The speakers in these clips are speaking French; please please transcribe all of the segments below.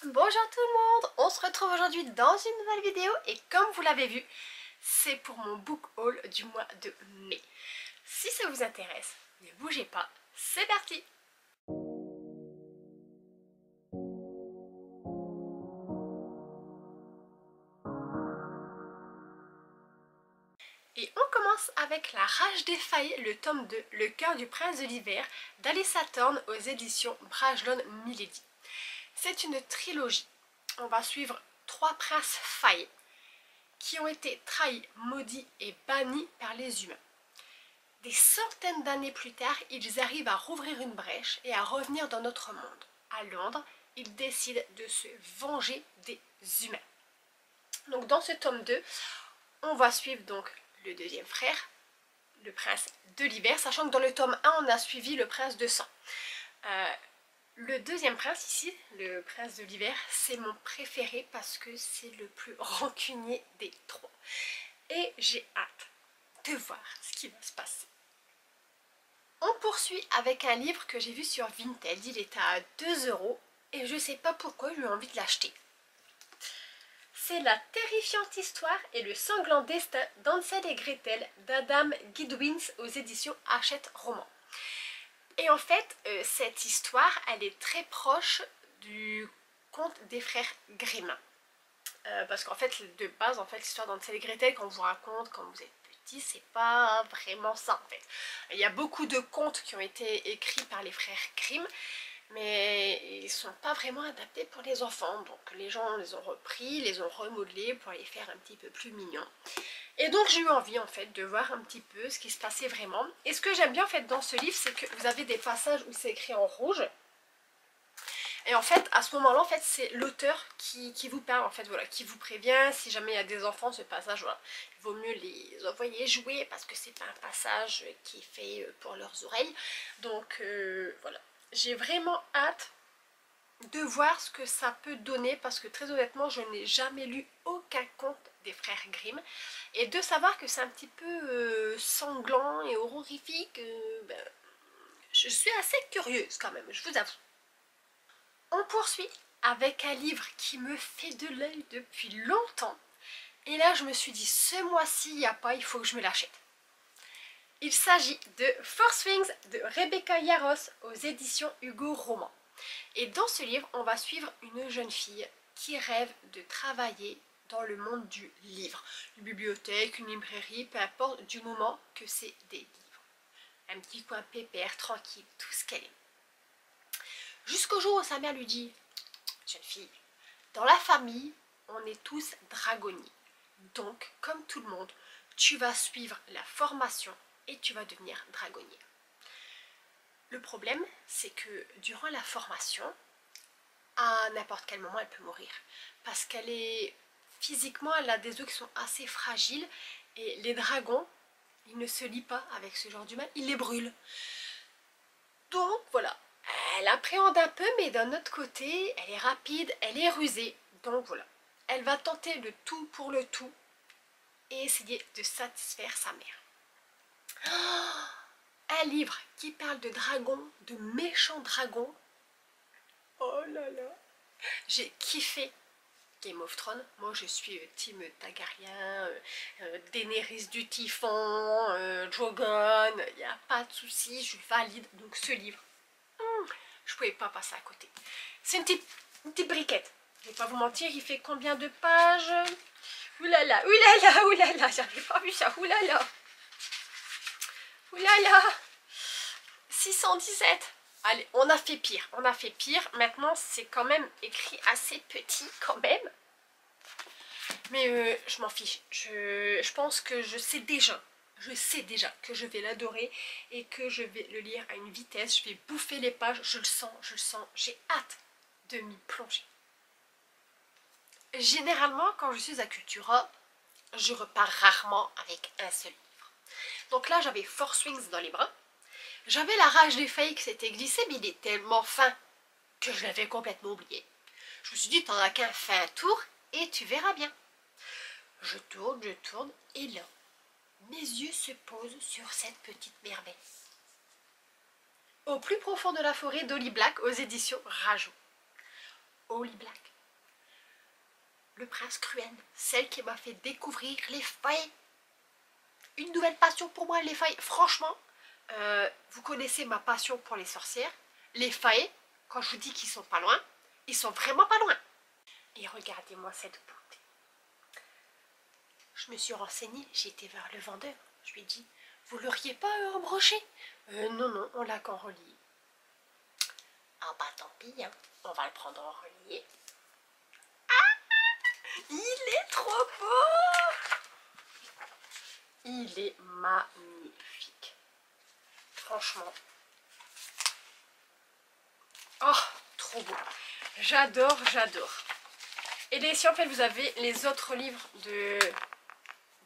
Bonjour tout le monde, on se retrouve aujourd'hui dans une nouvelle vidéo et comme vous l'avez vu, c'est pour mon book haul du mois de mai. Si ça vous intéresse, ne bougez pas, c'est parti! Et on commence avec La Rage des Failles, le tome 2, Le cœur du prince de l'hiver, d'Alyssa Thorne aux éditions Brajlon Milady. C'est une trilogie. On va suivre 3 princes failles qui ont été trahis, maudits et bannis par les humains. Des centaines d'années plus tard, ils arrivent à rouvrir une brèche et à revenir dans notre monde. À Londres, ils décident de se venger des humains. Donc dans ce tome 2, on va suivre donc le deuxième frère, le prince de l'hiver, sachant que dans le tome 1, on a suivi le prince de sang. Le deuxième prince ici, le prince de l'hiver, c'est mon préféré parce que c'est le plus rancunier des trois. Et j'ai hâte de voir ce qui va se passer. On poursuit avec un livre que j'ai vu sur Vinted, il est à 2 € et je sais pas pourquoi j'ai eu envie de l'acheter. C'est La terrifiante histoire et le sanglant destin d'Hansel et Gretel d'Adam Goodwin aux éditions Hachette Roman. Et en fait, cette histoire, elle est très proche du conte des frères Grimm. Parce qu'en fait, de base, l'histoire d'Hansel et Gretel qu'on vous raconte quand vous êtes petit, c'est pas vraiment ça en fait. Il y a beaucoup de contes qui ont été écrits par les frères Grimm, mais ils sont pas vraiment adaptés pour les enfants. Donc les gens les ont repris, les ont remodelés pour les faire un petit peu plus mignons. Et donc j'ai eu envie en fait de voir un petit peu ce qui se passait vraiment. Et ce que j'aime bien en fait dans ce livre, c'est que vous avez des passages où c'est écrit en rouge. Et en fait, à ce moment-là, en fait, c'est l'auteur qui vous parle, en fait, voilà, qui vous prévient. Si jamais il y a des enfants, ce passage, voilà, il vaut mieux les envoyer jouer parce que c'est pas un passage qui est fait pour leurs oreilles. Donc voilà, j'ai vraiment hâte de voir ce que ça peut donner parce que très honnêtement, je n'ai jamais lu aucun conte des frères Grimm. Et de savoir que c'est un petit peu sanglant et horrifique, ben, je suis assez curieuse quand même, je vous avoue. On poursuit avec un livre qui me fait de l'œil depuis longtemps. Et là, je me suis dit, ce mois-ci, il n'y a pas, il faut que je me l'achète. Il s'agit de Four Things de Rebecca Yarros aux éditions Hugo Roman. Et dans ce livre, on va suivre une jeune fille qui rêve de travailler dans le monde du livre. Une bibliothèque, une librairie, peu importe, du moment que c'est des livres. Un petit coin pépère, tranquille, tout ce qu'elle aime. Jusqu'au jour où sa mère lui dit, jeune fille, dans la famille, on est tous dragonniers. Donc, comme tout le monde, tu vas suivre la formation et tu vas devenir dragonnier. Le problème, c'est que durant la formation, à n'importe quel moment, elle peut mourir. Parce qu'elle est... Physiquement, elle a des os qui sont assez fragiles. Et les dragons, ils ne se lient pas avec ce genre d'humain, ils les brûlent. Donc, voilà. Elle appréhende un peu, mais d'un autre côté, elle est rapide, elle est rusée. Donc voilà, elle va tenter le tout pour le tout et essayer de satisfaire sa mère. Oh, un livre qui parle de dragons, de méchants dragons. Oh là là, j'ai kiffé Game of Thrones. Moi je suis team Targaryen, Daenerys du Typhon, Drogon, il n'y a pas de souci, je valide. Donc ce livre, je pouvais pas passer à côté. C'est une petite briquette. Je vais pas vous mentir, il fait combien de pages? Oulala, oulala, oulala, j'avais pas vu ça, oulala. Oulala, 617. Allez, on a fait pire, on a fait pire. Maintenant, c'est quand même écrit assez petit, quand même. Mais je m'en fiche. Je pense que je sais déjà que je vais l'adorer et que je vais le lire à une vitesse. Je vais bouffer les pages, je le sens, j'ai hâte de m'y plonger. Généralement, quand je suis à Cultura, je repars rarement avec un seul livre. Donc là, j'avais Four Things dans les bras. J'avais La Rage des Failles qui s'était glissé, mais il est tellement fin que je l'avais complètement oublié. Je me suis dit, t'en as qu'un fin tour et tu verras bien. Je tourne, et là, mes yeux se posent sur cette petite merveille. Au plus profond de la forêt d'Holly Black aux éditions Rajo. Holly Black, Le Prince Cruel, celle qui m'a fait découvrir les failles. Une nouvelle passion pour moi, les failles. Franchement, vous connaissez ma passion pour les sorcières. Les failles, quand je vous dis qu'ils sont pas loin, ils sont vraiment pas loin. Et regardez-moi cette beauté. Je me suis renseignée, j'ai été vers le vendeur. Je lui ai dit, vous l'auriez pas en brochet? Non, non, on l'a qu'en relié. Ah bah tant pis, hein. On va le prendre en relié. Ah, il est trop beau! Il est magnifique. Franchement. Oh, trop beau. J'adore, j'adore. Et ici, en fait, vous avez les autres livres de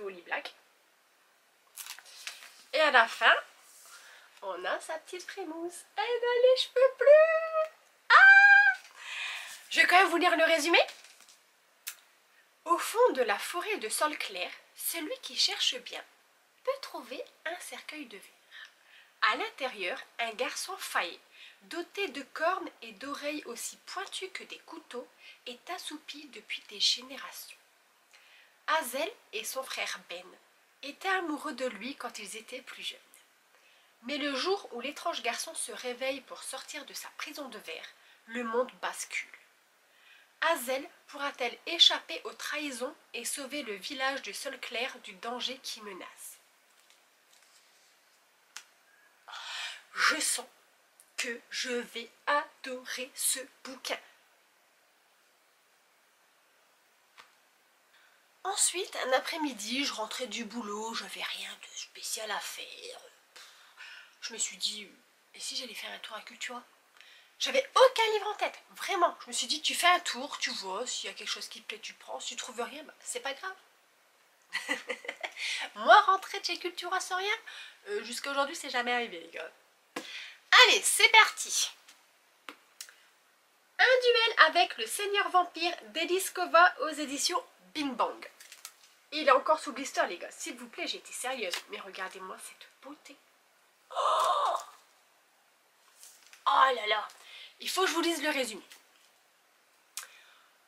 Holly Black. Et à la fin, on a sa petite frimousse. Elle n'a les cheveux bleus. Ah! Je vais quand même vous lire le résumé. Au fond de la forêt de sol clair, celui qui cherche bien peut trouver un cercueil de verre. À l'intérieur, un garçon faillé, doté de cornes et d'oreilles aussi pointues que des couteaux, est assoupi depuis des générations. Hazel et son frère Ben étaient amoureux de lui quand ils étaient plus jeunes. Mais le jour où l'étrange garçon se réveille pour sortir de sa prison de verre, le monde bascule. Hazel pourra-t-elle échapper aux trahisons et sauver le village du sol clair du danger qui menace? Je sens que je vais adorer ce bouquin. Ensuite, un après-midi, je rentrais du boulot, j'avais rien de spécial à faire. Je me suis dit, et si j'allais faire un tour à Cultura? J'avais aucun livre en tête, vraiment. Je me suis dit, tu fais un tour, tu vois, s'il y a quelque chose qui te plaît, tu prends. Si tu trouves rien, bah, c'est pas grave. Moi, rentrer de chez Cultura sans rien, jusqu'à aujourd'hui, c'est jamais arrivé, les gars. Allez, c'est parti. Un duel avec le Seigneur Vampire d'Eliskova aux éditions Bing Bang. Il est encore sous blister, les gars. S'il vous plaît, j'ai été sérieuse. Mais regardez-moi cette beauté. Oh, oh là là. Il faut que je vous lise le résumé.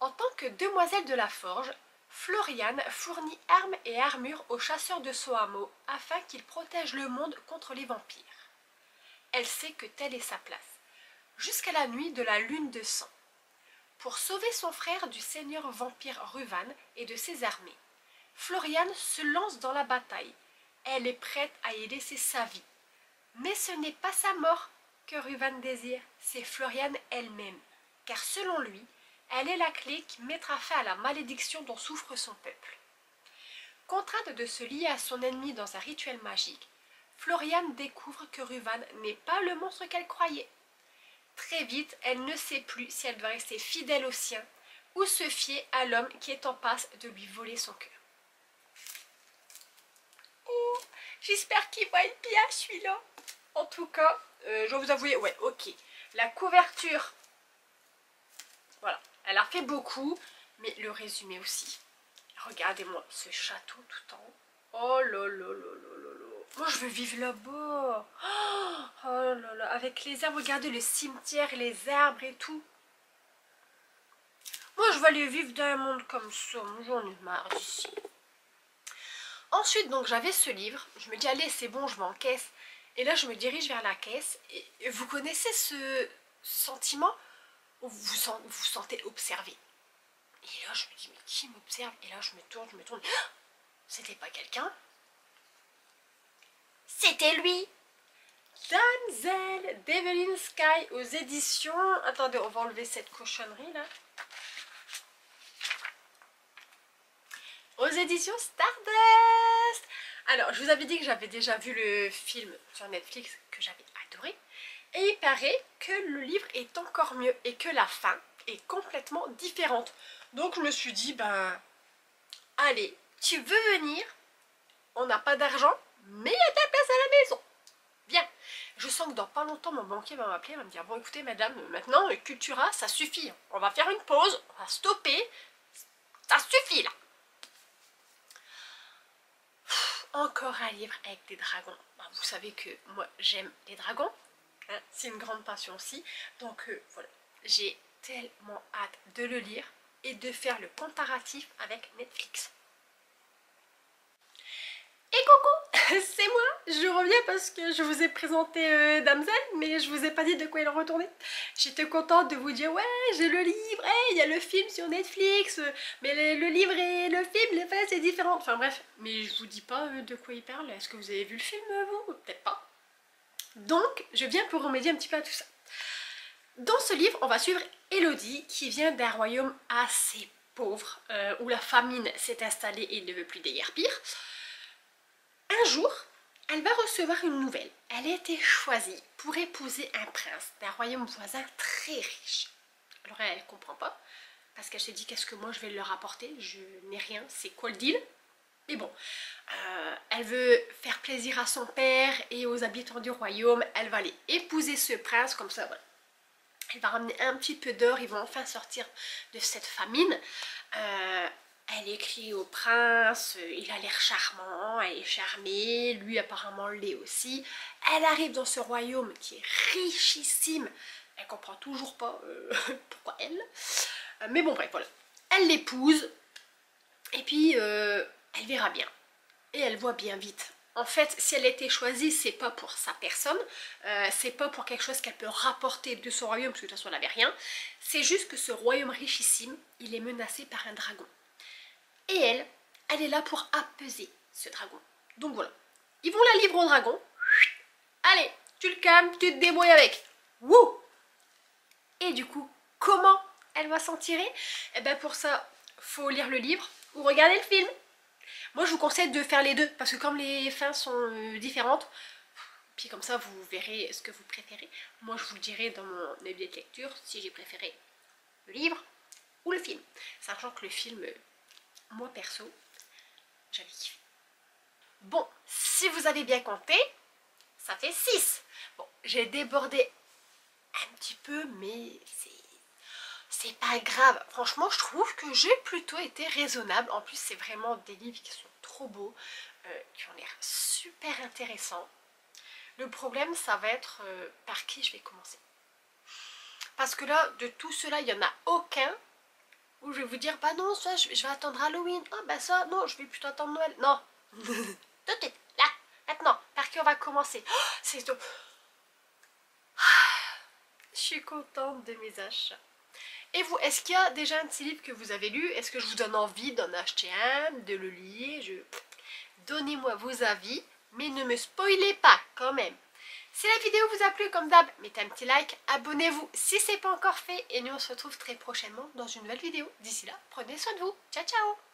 En tant que demoiselle de la forge, Floriane fournit armes et armures aux chasseurs de Sohamo afin qu'ils protègent le monde contre les vampires. Elle sait que telle est sa place, jusqu'à la nuit de la lune de sang. Pour sauver son frère du seigneur vampire Ruvan et de ses armées, Floriane se lance dans la bataille. Elle est prête à y laisser sa vie. Mais ce n'est pas sa mort que Ruvan désire, c'est Floriane elle-même, car selon lui, elle est la clé qui mettra fin à la malédiction dont souffre son peuple. Contrainte de se lier à son ennemi dans un rituel magique, Floriane découvre que Ruvan n'est pas le monstre qu'elle croyait. Très vite, elle ne sait plus si elle doit rester fidèle au sien ou se fier à l'homme qui est en passe de lui voler son cœur. Oh, j'espère qu'il va être bien celui-là. En tout cas, je dois vous avouer, ouais, ok. La couverture, voilà, elle a fait beaucoup, mais le résumé aussi. Regardez-moi ce château tout en haut. Oh là là là là là là. Moi, je veux vivre là-bas. Oh là là, avec les arbres, regardez le cimetière, les arbres et tout. Moi, je veux aller vivre dans un monde comme ça. J'en ai marre d'ici. Ensuite, donc, j'avais ce livre. Je me dis, allez, c'est bon, je m'encaisse. Et là, je me dirige vers la caisse. Et vous connaissez ce sentiment où vous vous sentez observé. Et là, je me dis, mais qui m'observe? Et là, je me tourne. Ah, c'était pas quelqu'un. C'était lui. Damsel d'Evelyn Sky aux éditions... Attendez, on va enlever cette cochonnerie là. Aux éditions Stardust. Alors, je vous avais dit que j'avais déjà vu le film sur Netflix que j'avais adoré. Et il paraît que le livre est encore mieux et que la fin est complètement différente. Donc, je me suis dit, ben, allez, tu veux venir? On n'a pas d'argent, mais il y a ta place à la maison. Viens. Je sens que dans pas longtemps, mon banquier va m'appeler, va me dire, bon, écoutez, madame, maintenant, Cultura, ça suffit. On va faire une pause, on va stopper. Ça suffit, là. Encore un livre avec des dragons. Vous savez que moi j'aime les dragons, hein, c'est une grande passion aussi. Donc voilà, j'ai tellement hâte de le lire. et de faire le comparatif avec Netflix. Et coucou, c'est moi, je reviens parce que je vous ai présenté Damsel, mais je vous ai pas dit de quoi il en retournait. J'étais contente de vous dire, ouais, j'ai le livre, il y a le film sur Netflix, mais le livre et le film, les faits, c'est différent. Enfin bref, mais je vous dis pas de quoi il parle. Est-ce que vous avez vu le film, vous? Peut-être pas. Donc, je viens pour remédier un petit peu à tout ça. Dans ce livre, on va suivre Elodie, qui vient d'un royaume assez pauvre, où la famine s'est installée et ne veut plus déguerpir. Un jour, elle va recevoir une nouvelle. Elle a été choisie pour épouser un prince d'un royaume voisin très riche. Alors elle ne comprend pas, parce qu'elle se dit qu'est-ce que moi je vais leur apporter, je n'ai rien, c'est quoi le deal? Mais bon, elle veut faire plaisir à son père et aux habitants du royaume, elle va aller épouser ce prince, comme ça voilà. Elle va ramener un petit peu d'or, ils vont enfin sortir de cette famine. Elle écrit au prince, il a l'air charmant, elle est charmée, lui apparemment l'est aussi. Elle arrive dans ce royaume qui est richissime, elle comprend toujours pas pourquoi elle. Mais bon bref voilà, elle l'épouse et puis elle verra bien. Et elle voit bien vite. En fait, si elle a été choisie, c'est pas pour sa personne, c'est pas pour quelque chose qu'elle peut rapporter de son royaume, parce que de toute façon elle n'avait rien. C'est juste que ce royaume richissime, il est menacé par un dragon. Et elle est là pour apaiser ce dragon. Donc voilà, ils vont la livrer au dragon. Allez, tu le calmes, tu te débrouilles avec. Wouh! Et du coup, comment elle va s'en tirer? Eh bien pour ça, faut lire le livre ou regarder le film. Moi je vous conseille de faire les deux, parce que comme les fins sont différentes, puis comme ça vous verrez ce que vous préférez. Moi je vous le dirai dans mon avis de lecture si j'ai préféré le livre ou le film. Sachant que le film, moi perso, j'avais kiffé. Bon, si vous avez bien compté, ça fait 6. Bon, j'ai débordé un petit peu, mais c'est pas grave. Franchement, je trouve que j'ai plutôt été raisonnable. En plus, c'est vraiment des livres qui sont trop beaux, qui ont l'air super intéressants. Le problème, ça va être par qui je vais commencer. Parce que là, de tout cela, il n'y en a aucun où je vais vous dire, bah non, ça, je vais attendre Halloween. Ah bah ça, non, je vais plutôt attendre Noël. Non. Tout de suite, là, maintenant, par qui on va commencer? Oh, c'est top. Je suis contente de mes achats. Et vous, est-ce qu'il y a déjà un de ces livres que vous avez lu? Est-ce que je vous donne envie d'en acheter un, de le lire? Donnez-moi vos avis, mais ne me spoilez pas quand même. Si la vidéo vous a plu, comme d'hab, mettez un petit like, abonnez-vous si ce n'est pas encore fait, et nous on se retrouve très prochainement dans une nouvelle vidéo. D'ici là, prenez soin de vous. Ciao ciao!